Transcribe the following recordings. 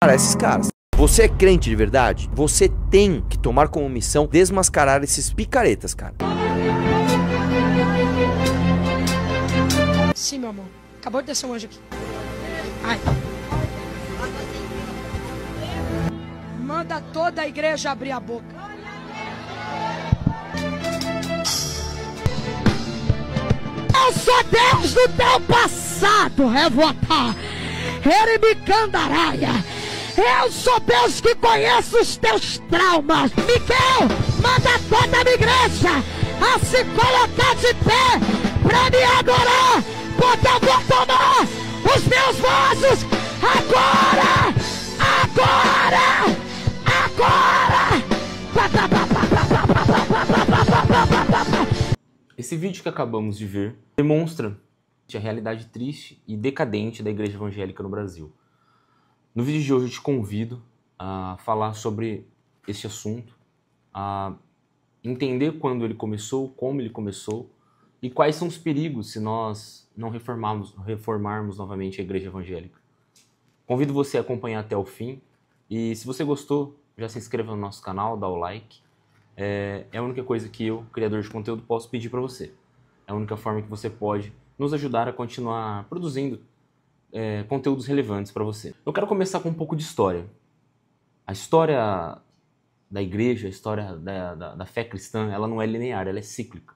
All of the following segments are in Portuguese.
desmascarar esses caras. Você é crente de verdade? Você tem que tomar como missão desmascarar esses picaretas, cara. Sim, meu amor. Acabou de descer um anjo aqui. Ai. Manda toda a igreja abrir a boca. Eu sou Deus do teu passado, Revota. Erebicandaraia. Eu sou Deus que conheço os teus traumas. Miquel, manda toda a minha igreja a se colocar de pé para me adorar, porque eu vou tomar os meus vasos agora, agora, agora. Esse vídeo que acabamos de ver demonstra a realidade triste e decadente da igreja evangélica no Brasil. No vídeo de hoje eu te convido a falar sobre este assunto, a entender quando ele começou, como ele começou e quais são os perigos se nós não reformarmos novamente a igreja evangélica. Convido você a acompanhar até o fim e se você gostou, já se inscreva no nosso canal, dá o like. É a única coisa que eu, criador de conteúdo, posso pedir para você. É a única forma que você pode nos ajudar a continuar produzindo conteúdos relevantes para você. Eu quero começar com um pouco de história. A história da igreja, a história da fé cristã, ela não é linear, ela é cíclica.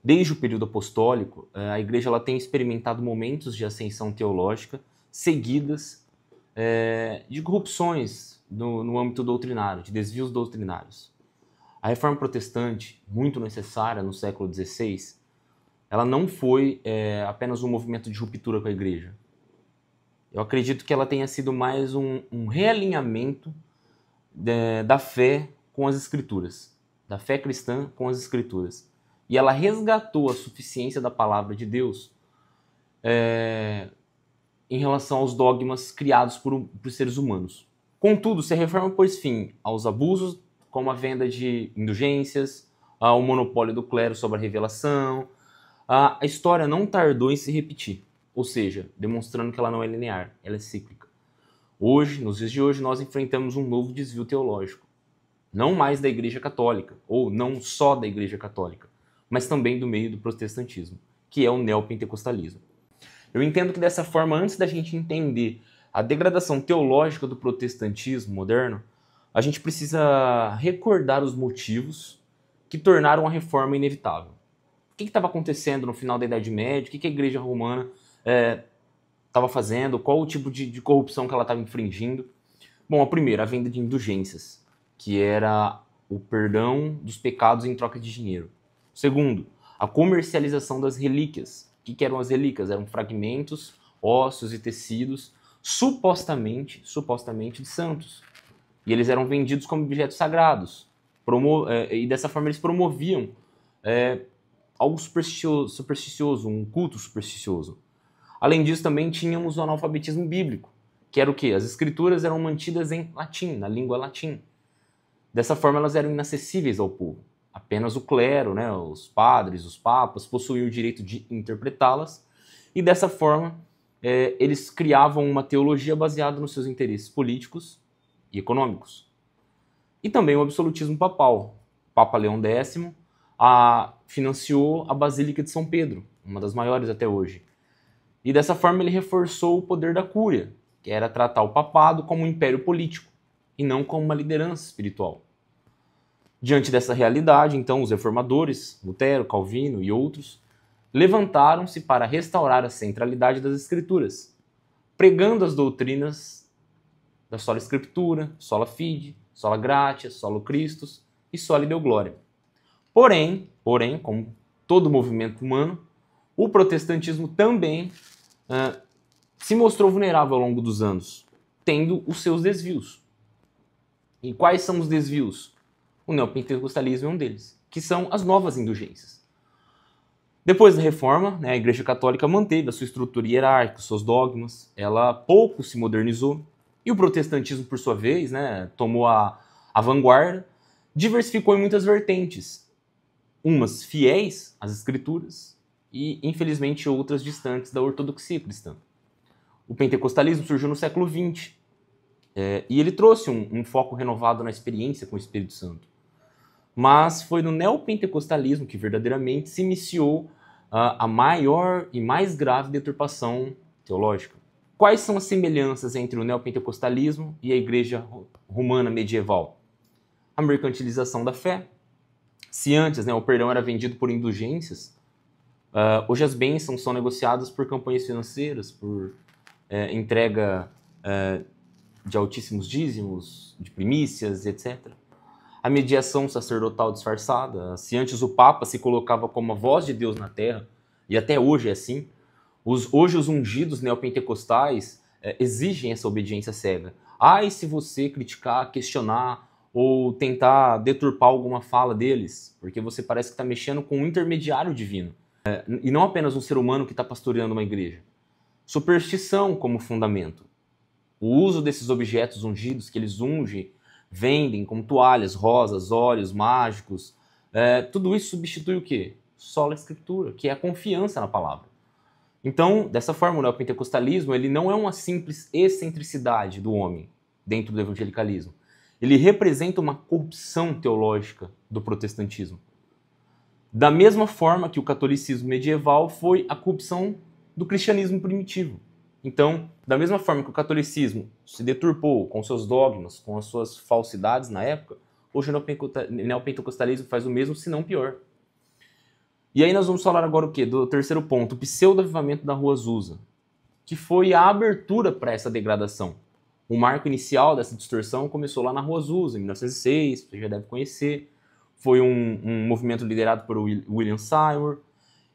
Desde o período apostólico, a igreja ela tem experimentado momentos de ascensão teológica seguidas de corrupções no âmbito doutrinário, de desvios doutrinários. A reforma protestante, muito necessária no século XVI, ela não foi apenas um movimento de ruptura com a igreja. Eu acredito que ela tenha sido mais um realinhamento da fé com as Escrituras, da fé cristã com as Escrituras. E ela resgatou a suficiência da palavra de Deus em relação aos dogmas criados por seres humanos. Contudo, se a reforma pôs fim aos abusos, como a venda de indulgências, o monopólio do clero sobre a revelação, a história não tardou em se repetir. Ou seja, demonstrando que ela não é linear, ela é cíclica. Hoje, nos dias de hoje, nós enfrentamos um novo desvio teológico. Não mais da Igreja Católica, ou não só da Igreja Católica, mas também do meio do protestantismo, que é o neopentecostalismo. Eu entendo que dessa forma, antes da gente entender a degradação teológica do protestantismo moderno, a gente precisa recordar os motivos que tornaram a reforma inevitável. O que estava acontecendo no final da Idade Média? O que a Igreja Romana estava fazendo? Qual o tipo de corrupção que ela estava infringindo? Bom, a primeira, a venda de indulgências, que era o perdão dos pecados em troca de dinheiro. Segundo, a comercialização das relíquias. O que eram as relíquias? Eram fragmentos, ossos e tecidos, supostamente de santos. E eles eram vendidos como objetos sagrados. E dessa forma eles promoviam algo supersticioso, um culto supersticioso. Além disso, também tínhamos o analfabetismo bíblico, que era o quê? As escrituras eram mantidas em latim, na língua latim. Dessa forma, elas eram inacessíveis ao povo. Apenas o clero, né, os padres, os papas, possuíam o direito de interpretá-las, e dessa forma, eles criavam uma teologia baseada nos seus interesses políticos e econômicos. E também o absolutismo papal. O Papa Leão X financiou a Basílica de São Pedro, uma das maiores até hoje. E dessa forma ele reforçou o poder da cúria, que era tratar o papado como um império político e não como uma liderança espiritual. Diante dessa realidade, então, os reformadores, Lutero, Calvino e outros, levantaram-se para restaurar a centralidade das Escrituras, pregando as doutrinas da sola Escritura, sola fide, sola gratia, solo Christus e soli Deo gloria. Porém, como todo movimento humano, o protestantismo também se mostrou vulnerável ao longo dos anos, tendo os seus desvios. E quais são os desvios? O neopentecostalismo é um deles, que são as novas indulgências. Depois da Reforma, a Igreja Católica manteve a sua estrutura hierárquica, seus dogmas, ela pouco se modernizou, e o protestantismo, por sua vez, tomou a vanguarda, diversificou em muitas vertentes, umas fiéis às Escrituras e, infelizmente, outras distantes da ortodoxia cristã. O pentecostalismo surgiu no século XX E ele trouxe um foco renovado na experiência com o Espírito Santo. Mas foi no neopentecostalismo que verdadeiramente se iniciou a maior e mais grave deturpação teológica. Quais são as semelhanças entre o neopentecostalismo e a igreja romana medieval? A mercantilização da fé. Se antes, o perdão era vendido por indulgências, hoje as bênçãos são negociadas por campanhas financeiras, por entrega de altíssimos dízimos, de primícias, etc. A mediação sacerdotal disfarçada. Se antes o Papa se colocava como a voz de Deus na terra, e até hoje é assim, hoje os ungidos neopentecostais exigem essa obediência cega. E se você criticar, questionar ou tentar deturpar alguma fala deles, porque você parece que está mexendo com um intermediário divino, e não apenas um ser humano que está pastoreando uma igreja. Superstição como fundamento. O uso desses objetos ungidos que eles ungem, vendem como toalhas, rosas, óleos mágicos, tudo isso substitui o quê? Sola Escritura, que é a confiança na palavra. Então, dessa forma, o neopentecostalismo ele não é uma simples excentricidade do homem dentro do evangelicalismo. Ele representa uma corrupção teológica do protestantismo. Da mesma forma que o catolicismo medieval foi a corrupção do cristianismo primitivo. Então, da mesma forma que o catolicismo se deturpou com seus dogmas, com as suas falsidades na época, hoje o neopentecostalismo faz o mesmo, se não pior. E aí nós vamos falar agora o quê? Do terceiro ponto, o pseudo-avivamento da Rua Azusa, que foi a abertura para essa degradação. O marco inicial dessa distorção começou lá na Rua Azusa, em 1906, você já deve conhecer. Foi um movimento liderado por William Seymour.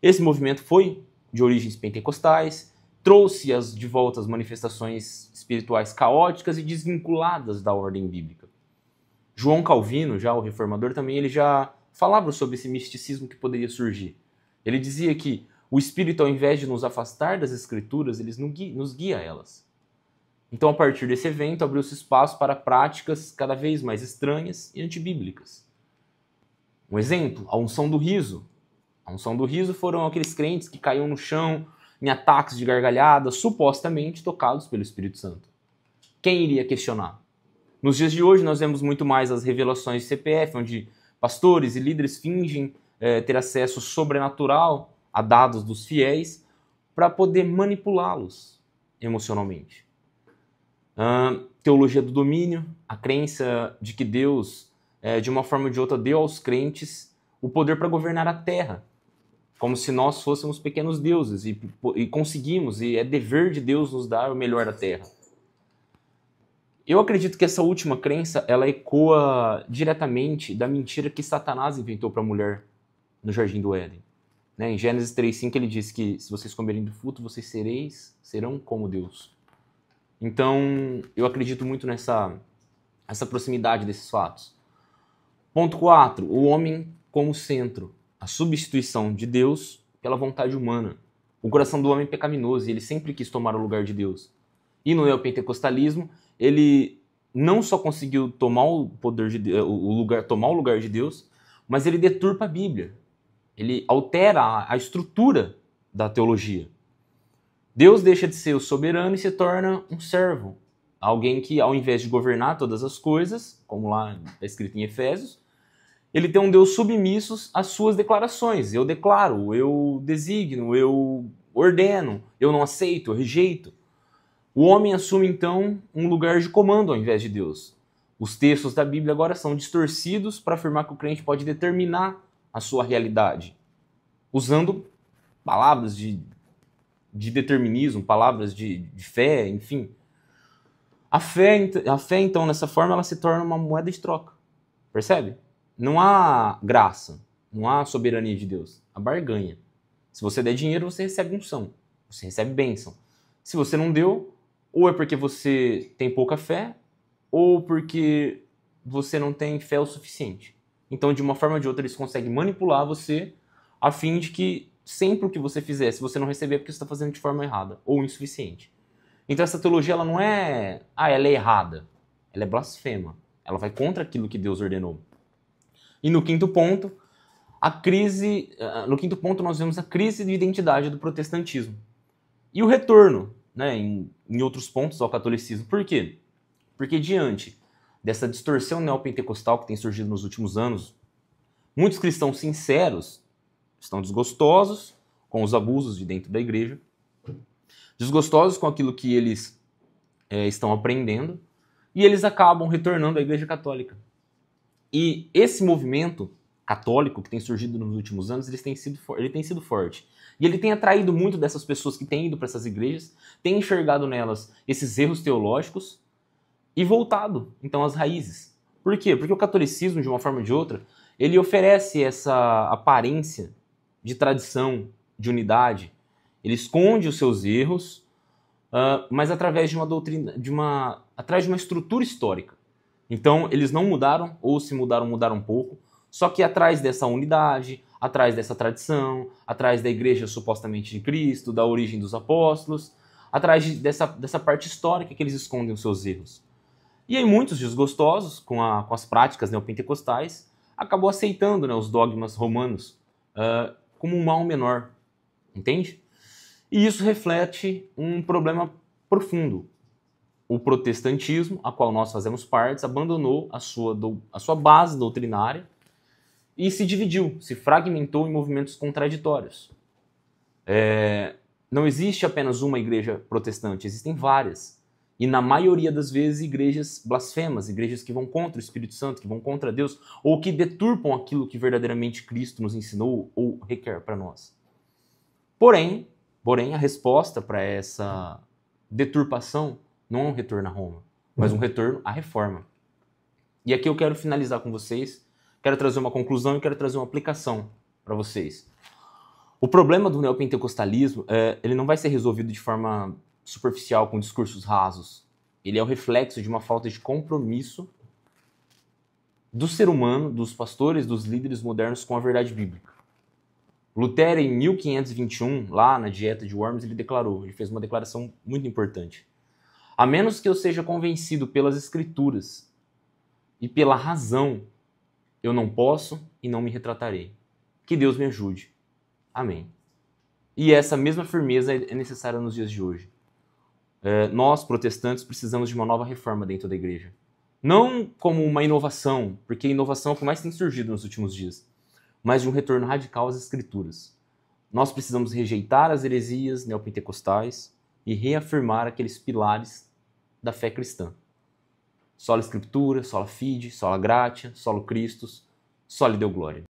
Esse movimento foi de origens pentecostais, trouxe de volta as manifestações espirituais caóticas e desvinculadas da ordem bíblica. João Calvino, já o reformador, também ele já falava sobre esse misticismo que poderia surgir. Ele dizia que o Espírito, ao invés de nos afastar das Escrituras, ele nos guia a elas. Então, a partir desse evento, abriu-se espaço para práticas cada vez mais estranhas e antibíblicas. Um exemplo, a unção do riso. A unção do riso foram aqueles crentes que caíam no chão em ataques de gargalhada, supostamente tocados pelo Espírito Santo. Quem iria questionar? Nos dias de hoje, nós vemos muito mais as revelações de CPF, onde pastores e líderes fingem ter acesso sobrenatural a dados dos fiéis para poder manipulá-los emocionalmente. Teologia do domínio, a crença de que Deus, de uma forma ou de outra, deu aos crentes o poder para governar a terra, como se nós fôssemos pequenos deuses e conseguimos, e é dever de Deus nos dar o melhor da terra. Eu acredito que essa última crença, ela ecoa diretamente da mentira que Satanás inventou para a mulher no Jardim do Éden. Em Gênesis 3:5 ele diz que se vocês comerem do fruto, vocês serão como Deus. Então, eu acredito muito nessa proximidade desses fatos. Ponto 4. O homem como centro. A substituição de Deus pela vontade humana. O coração do homem é pecaminoso e ele sempre quis tomar o lugar de Deus. E no neopentecostalismo, ele não só conseguiu tomar tomar o lugar de Deus, mas ele deturpa a Bíblia. Ele altera a estrutura da teologia. Deus deixa de ser o soberano e se torna um servo. Alguém que, ao invés de governar todas as coisas, como lá está escrito em Efésios, ele tem um Deus submisso às suas declarações. Eu declaro, eu designo, eu ordeno, eu não aceito, eu rejeito. O homem assume, então, um lugar de comando ao invés de Deus. Os textos da Bíblia agora são distorcidos para afirmar que o crente pode determinar a sua realidade, usando palavras de determinismo, palavras de fé, enfim. A fé, então, nessa forma, ela se torna uma moeda de troca. Percebe? Não há graça, não há soberania de Deus. Há barganha. Se você der dinheiro, você recebe unção, você recebe bênção. Se você não deu, ou é porque você tem pouca fé, ou porque você não tem fé o suficiente. Então, de uma forma ou de outra, eles conseguem manipular você a fim de que sempre o que você fizer, se você não receber, é porque você está fazendo de forma errada ou insuficiente. Então, essa teologia ela não é... ela é errada. Ela é blasfema. Ela vai contra aquilo que Deus ordenou. E no quinto ponto, nós vemos a crise de identidade do protestantismo. E o retorno, em outros pontos, ao catolicismo. Por quê? Porque diante dessa distorção neopentecostal que tem surgido nos últimos anos, muitos cristãos sinceros estão desgostosos com os abusos de dentro da igreja, desgostosos com aquilo que eles estão aprendendo, e eles acabam retornando à Igreja Católica. E esse movimento católico que tem surgido nos últimos anos, ele tem sido forte. E ele tem atraído muito dessas pessoas que têm ido para essas igrejas, têm enxergado nelas esses erros teológicos e voltado, então, às raízes. Por quê? Porque o catolicismo, de uma forma ou de outra, ele oferece essa aparência de tradição, de unidade. Ele esconde os seus erros, mas através de uma doutrina, através de uma estrutura histórica. Então, eles não mudaram, ou se mudaram, mudaram um pouco, só que atrás dessa unidade, atrás dessa tradição, atrás da igreja supostamente de Cristo, da origem dos apóstolos, atrás dessa parte histórica que eles escondem os seus erros. E aí muitos desgostosos com as práticas neopentecostais acabou aceitando, né, os dogmas romanos como um mal menor, entende? E isso reflete um problema profundo. O protestantismo, a qual nós fazemos parte, abandonou a sua base doutrinária e se dividiu, se fragmentou em movimentos contraditórios. Não existe apenas uma igreja protestante, existem várias. E na maioria das vezes igrejas blasfemas, igrejas que vão contra o Espírito Santo, que vão contra Deus, ou que deturpam aquilo que verdadeiramente Cristo nos ensinou ou requer para nós. Porém, a resposta para essa deturpação não é um retorno a Roma, mas um retorno à reforma. E aqui eu quero finalizar com vocês, quero trazer uma conclusão e quero trazer uma aplicação para vocês. O problema do neopentecostalismo, ele não vai ser resolvido de forma superficial, com discursos rasos. Ele é o reflexo de uma falta de compromisso do ser humano, dos pastores, dos líderes modernos com a verdade bíblica. Lutero, em 1521, lá na Dieta de Worms, ele fez uma declaração muito importante. A menos que eu seja convencido pelas Escrituras e pela razão, eu não posso e não me retratarei. Que Deus me ajude. Amém. E essa mesma firmeza é necessária nos dias de hoje. Nós, protestantes, precisamos de uma nova reforma dentro da igreja. Não como uma inovação, porque a inovação é o que mais tem surgido nos últimos dias, mas de um retorno radical às Escrituras. Nós precisamos rejeitar as heresias neopentecostais e reafirmar aqueles pilares da fé cristã. Sola Escritura, sola Fide, sola Gratia, solo Christus, soli Deo Gloria.